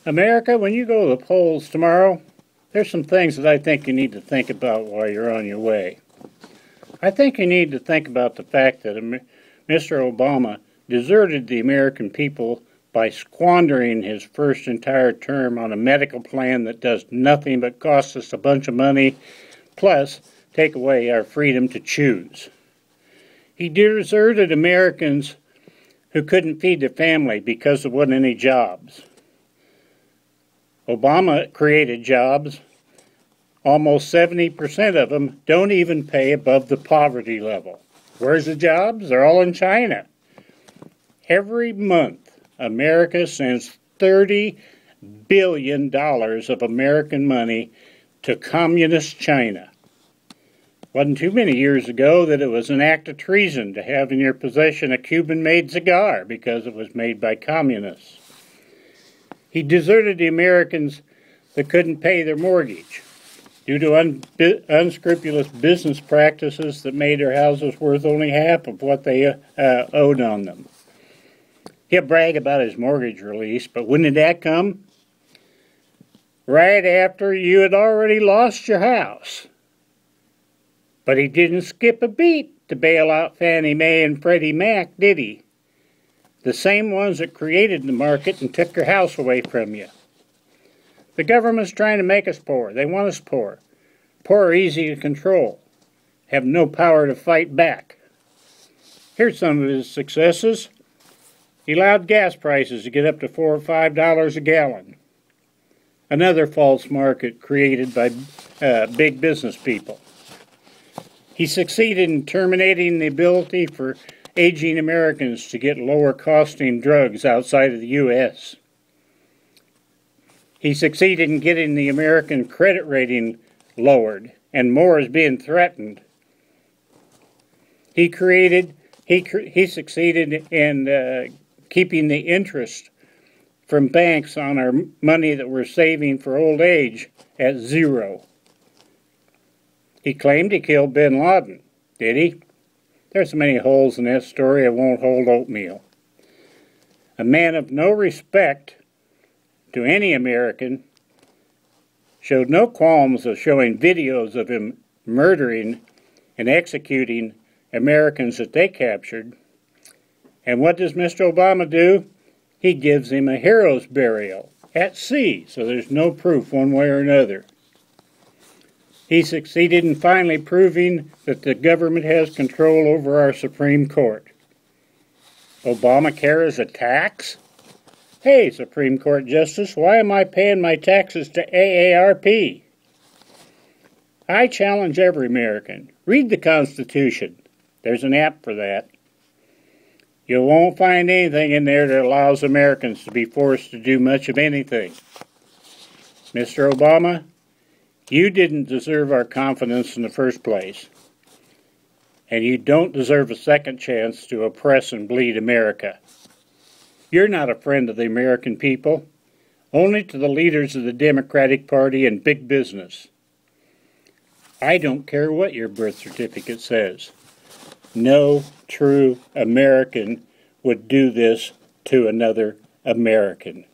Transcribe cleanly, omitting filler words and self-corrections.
America, when you go to the polls tomorrow, there's some things that I think you need to think about while you're on your way. I think you need to think about the fact that Mr. Obama deserted the American people by squandering his first entire term on a medical plan that does nothing but cost us a bunch of money, plus take away our freedom to choose. He deserted Americans who couldn't feed their family because there wasn't any jobs. Obama created jobs. Almost 70% of them don't even pay above the poverty level. Where's the jobs? They're all in China. Every month, America sends $30 billion of American money to communist China. Wasn't too many years ago that it was an act of treason to have in your possession a Cuban-made cigar because it was made by communists. He deserted the Americans that couldn't pay their mortgage due to unscrupulous business practices that made their houses worth only half of what they owed on them. He'll brag about his mortgage release, but when did that come? Right after you had already lost your house. But he didn't skip a beat to bail out Fannie Mae and Freddie Mac, did he? The same ones that created the market and took your house away from you. The government's trying to make us poor. They want us poor. Poor are easy to control. Have no power to fight back. Here's some of his successes. He allowed gas prices to get up to $4 or $5 a gallon. Another false market created by big business people. He succeeded in terminating the ability for aging Americans to get lower costing drugs outside of the U.S. He succeeded in getting the American credit rating lowered, and more is being threatened. He succeeded in keeping the interest from banks on our money that we're saving for old age at zero. He claimed he killed bin Laden. Did he? There's so many holes in that story, it won't hold oatmeal. A man of no respect to any American showed no qualms of showing videos of him murdering and executing Americans that they captured. And what does Mr. Obama do? He gives him a hero's burial at sea, so there's no proof one way or another. He succeeded in finally proving that the government has control over our Supreme Court. Obamacare is a tax? Hey, Supreme Court Justice, why am I paying my taxes to AARP? I challenge every American. Read the Constitution. There's an app for that. You won't find anything in there that allows Americans to be forced to do much of anything. Mr. Obama, you didn't deserve our confidence in the first place. And you don't deserve a second chance to oppress and bleed America. You're not a friend of the American people, only to the leaders of the Democratic Party and big business. I don't care what your birth certificate says. No true American would do this to another American.